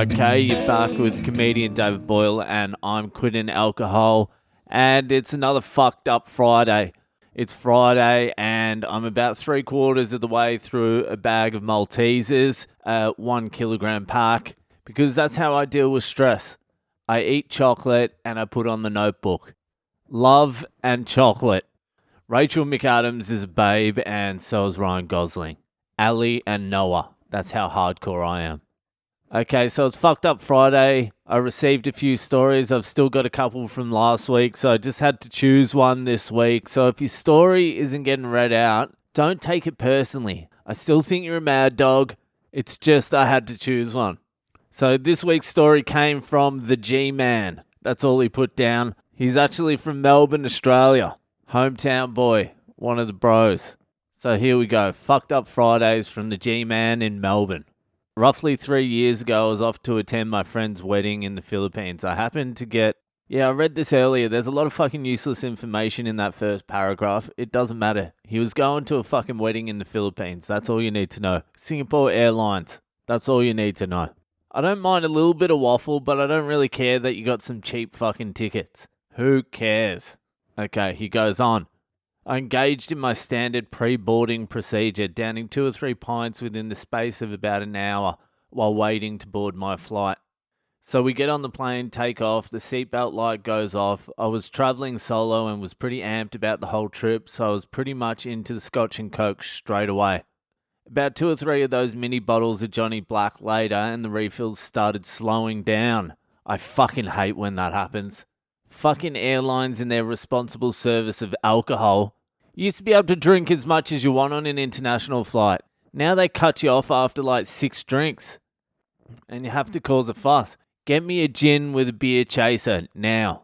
Okay, you're back with comedian David Boyle, and I'm quitting alcohol, and it's another fucked up Friday. It's Friday, and I'm about 3/4 of the way through a bag of Maltesers, 1 kilogram pack, because that's how I deal with stress. I eat chocolate, and I put on the notebook. Love and chocolate. Rachel McAdams is a babe, and so is Ryan Gosling. Ali and Noah. That's how hardcore I am. Okay, so it's fucked up Friday. I received a few stories. I've still got a couple from last week, so I just had to choose one this week. So if your story isn't getting read out, don't take it personally. I still think you're a mad dog. It's just I had to choose one. So this week's story came from the G-Man. That's all he put down. He's actually from Melbourne, Australia. Hometown boy, one of the bros. So here we go. Fucked up Fridays from the G-Man in Melbourne. Roughly 3 years ago, I was off to attend my friend's wedding in the Philippines. I happened to get... I read this earlier. There's a lot of fucking useless information in that first paragraph. It doesn't matter. He was going to a fucking wedding in the Philippines. That's all you need to know. Singapore Airlines. That's all you need to know. I don't mind a little bit of waffle, but I don't really care that you got some cheap fucking tickets. Who cares? Okay, he goes on. I engaged in my standard pre-boarding procedure, downing 2 or 3 pints within the space of about an hour while waiting to board my flight. So we get on the plane, take off, the seatbelt light goes off. I was travelling solo and was pretty amped about the whole trip, so I was pretty much into the Scotch and Coke straight away. About 2 or 3 of those mini bottles of Johnny Black later, and the refills started slowing down. I fucking hate when that happens. Fucking airlines and their responsible service of alcohol. You used to be able to drink as much as you want on an international flight. Now they cut you off after like 6 drinks. And you have to cause a fuss. Get me a gin with a beer chaser now.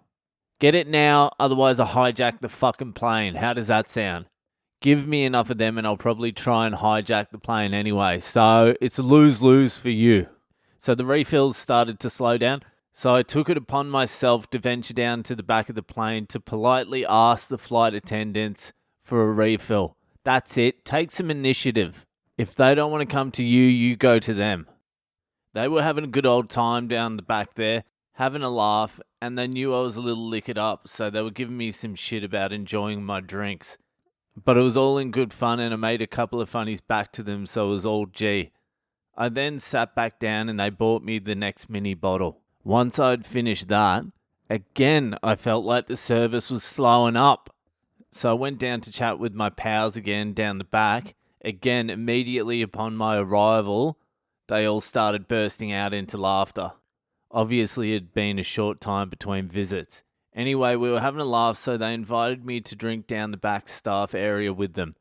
Get it now, otherwise I hijack the fucking plane. How does that sound? Give me enough of them and I'll probably try and hijack the plane anyway. So it's a lose-lose for you. So the refills started to slow down. So I took it upon myself to venture down to the back of the plane to politely ask the flight attendants for a refill. That's it. Take some initiative. If they don't want to come to you, you go to them. They were having a good old time down the back there, having a laugh, and they knew I was a little liquored up, so they were giving me some shit about enjoying my drinks. But it was all in good fun, and I made a couple of funnies back to them, so it was all G. I then sat back down and they bought me the next mini bottle. Once I'd finished that, again, I felt like the service was slowing up. So I went down to chat with my pals again down the back. Again, immediately upon my arrival, they all started bursting out into laughter. Obviously, it had been a short time between visits. Anyway, we were having a laugh, so they invited me to drink down the back staff area with them.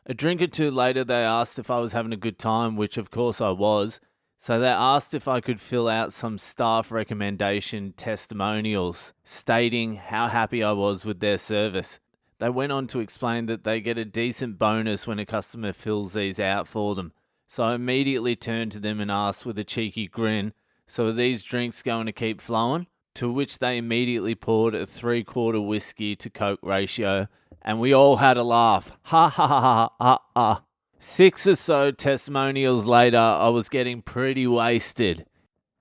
A drink or two later, they asked if I was having a good time, which of course I was. So they asked if I could fill out some staff recommendation testimonials stating how happy I was with their service. They went on to explain that they get a decent bonus when a customer fills these out for them. So I immediately turned to them and asked with a cheeky grin, so are these drinks going to keep flowing? To which they immediately poured a 3/4 whiskey to Coke ratio, and we all had a laugh. Ha ha ha ha ha ha. 6 or so testimonials later, I was getting pretty wasted.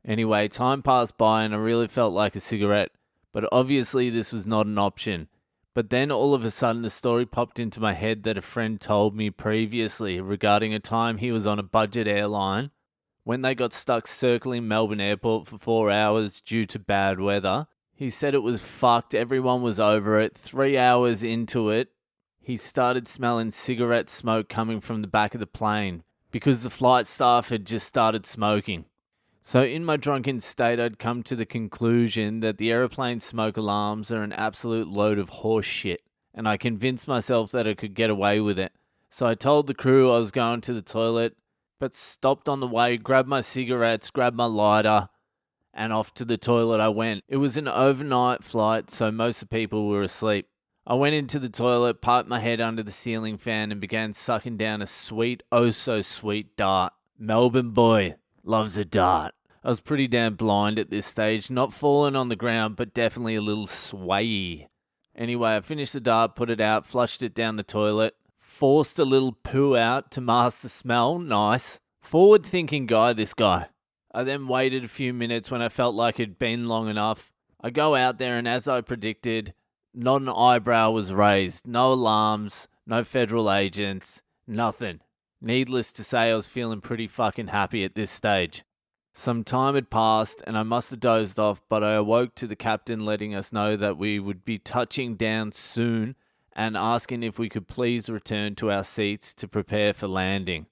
Anyway, time passed by and I really felt like a cigarette, but obviously this was not an option. But then all of a sudden the story popped into my head that a friend told me previously regarding a time he was on a budget airline when they got stuck circling Melbourne Airport for 4 hours due to bad weather. He said it was fucked, everyone was over it. 3 hours into it, he started smelling cigarette smoke coming from the back of the plane because the flight staff had just started smoking. So in my drunken state, I'd come to the conclusion that the aeroplane smoke alarms are an absolute load of horse shit, and I convinced myself that I could get away with it. So I told the crew I was going to the toilet, but stopped on the way, grabbed my cigarettes, grabbed my lighter, and off to the toilet I went. It was an overnight flight, so most of the people were asleep. I went into the toilet, piped my head under the ceiling fan and began sucking down a sweet, oh so sweet dart. Melbourne boy loves a dart. I was pretty damn blind at this stage, not falling on the ground, but definitely a little swayy. Anyway, I finished the dart, put it out, flushed it down the toilet, forced a little poo out to mask the smell. Nice. Forward-thinking guy, this guy. I then waited a few minutes when I felt like it'd been long enough. I go out there and as I predicted, not an eyebrow was raised, no alarms, no federal agents, nothing. Needless to say, I was feeling pretty fucking happy at this stage. Some time had passed and I must have dozed off, but I awoke to the captain letting us know that we would be touching down soon and asking if we could please return to our seats to prepare for landing.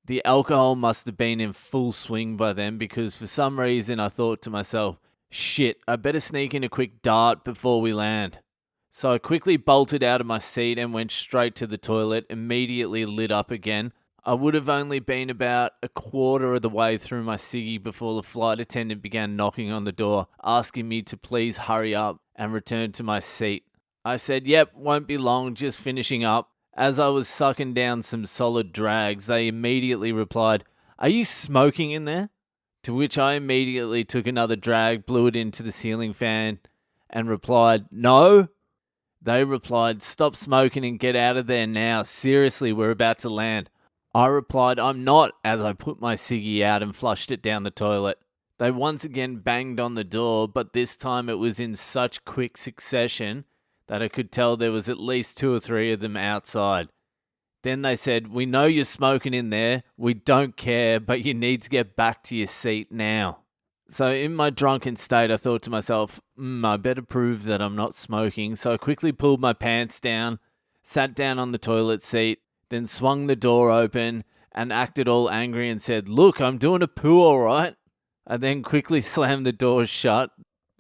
The alcohol must have been in full swing by then because for some reason I thought to myself, shit, I better sneak in a quick dart before we land. So I quickly bolted out of my seat and went straight to the toilet, immediately lit up again. I would have only been about a quarter of the way through my ciggy before the flight attendant began knocking on the door, asking me to please hurry up and return to my seat. I said, yep, won't be long, just finishing up. As I was sucking down some solid drags, they immediately replied, are you smoking in there? To which I immediately took another drag, blew it into the ceiling fan, and replied, no. They replied, stop smoking and get out of there now. Seriously, we're about to land. I replied, I'm not, as I put my ciggy out and flushed it down the toilet. They once again banged on the door, but this time it was in such quick succession that I could tell there was at least 2 or 3 of them outside. Then they said, we know you're smoking in there, we don't care, but you need to get back to your seat now. So in my drunken state, I thought to myself, I better prove that I'm not smoking. So I quickly pulled my pants down, sat down on the toilet seat, then swung the door open and acted all angry and said, look, I'm doing a poo all right. I then quickly slammed the door shut.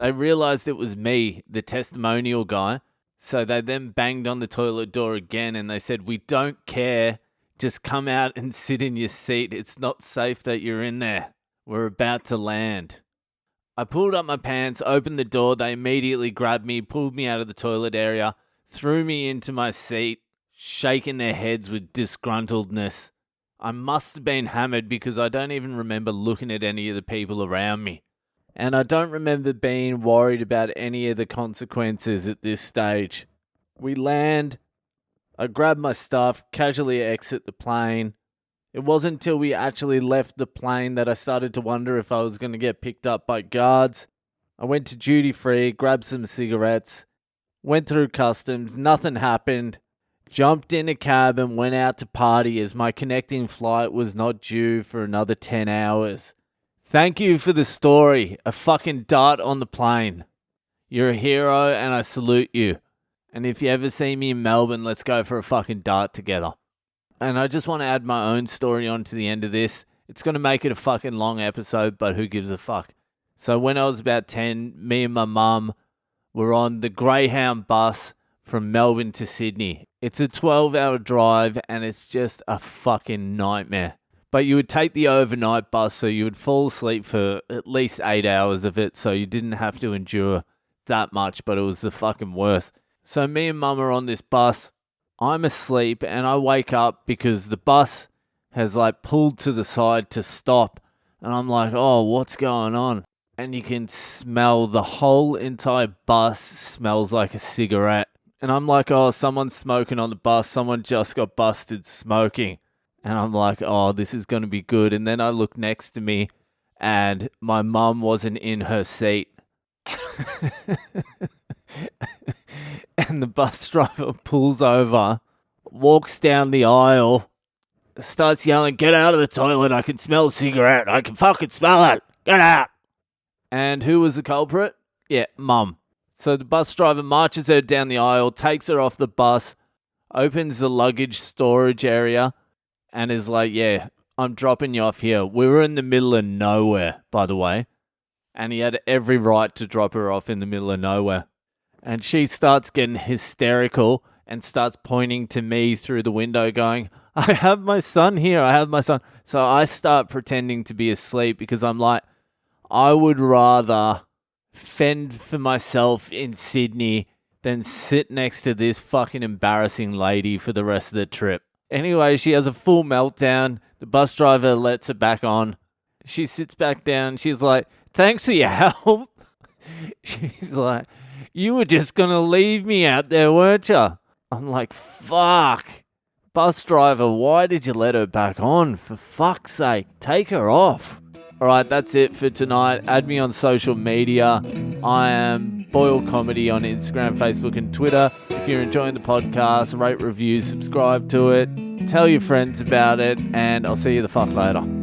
They realized it was me, the testimonial guy. So they then banged on the toilet door again and they said, we don't care. Just come out and sit in your seat. It's not safe that you're in there. We're about to land. I pulled up my pants, opened the door. They immediately grabbed me, pulled me out of the toilet area, threw me into my seat, shaking their heads with disgruntledness. I must have been hammered because I don't even remember looking at any of the people around me. And I don't remember being worried about any of the consequences at this stage. We land. I grab my stuff, casually exit the plane. It wasn't until we actually left the plane that I started to wonder if I was going to get picked up by guards. I went to duty free, grabbed some cigarettes, went through customs, nothing happened. Jumped in a cab and went out to party as my connecting flight was not due for another 10 hours. Thank you for the story. A fucking dart on the plane. You're a hero and I salute you. And if you ever see me in Melbourne, let's go for a fucking dart together. And I just want to add my own story on to the end of this. It's going to make it a fucking long episode, but who gives a fuck? So when I was about 10, me and my mum were on the Greyhound bus from Melbourne to Sydney. It's a 12-hour drive and it's just a fucking nightmare. But you would take the overnight bus, so you would fall asleep for at least 8 hours of it, so you didn't have to endure that much, but it was the fucking worst. So me and mum are on this bus. I'm asleep and I wake up because the bus has like pulled to the side to stop. And I'm like, oh, what's going on? And you can smell the whole entire bus smells like a cigarette. And I'm like, oh, someone's smoking on the bus. Someone just got busted smoking. And I'm like, oh, this is going to be good. And then I look next to me and my mum wasn't in her seat. And the bus driver pulls over, walks down the aisle, starts yelling, get out of the toilet, I can smell a cigarette, I can fucking smell it, get out. And who was the culprit? Yeah, mum. So the bus driver marches her down the aisle, takes her off the bus, opens the luggage storage area, and is like, yeah, I'm dropping you off here. We were in the middle of nowhere, by the way. And he had every right to drop her off in the middle of nowhere. And she starts getting hysterical and starts pointing to me through the window going, I have my son here, I have my son. So I start pretending to be asleep because I'm like, I would rather fend for myself in Sydney than sit next to this fucking embarrassing lady for the rest of the trip. Anyway, she has a full meltdown. The bus driver lets her back on. She sits back down. She's like, thanks for your help. She's like, you were just going to leave me out there, weren't you? I'm like, fuck. Bus driver, why did you let her back on? For fuck's sake, take her off. All right, that's it for tonight. Add me on social media. I am Boyle Comedy on Instagram, Facebook, and Twitter. If you're enjoying the podcast, rate, review, subscribe to it. Tell your friends about it, and I'll see you the fuck later.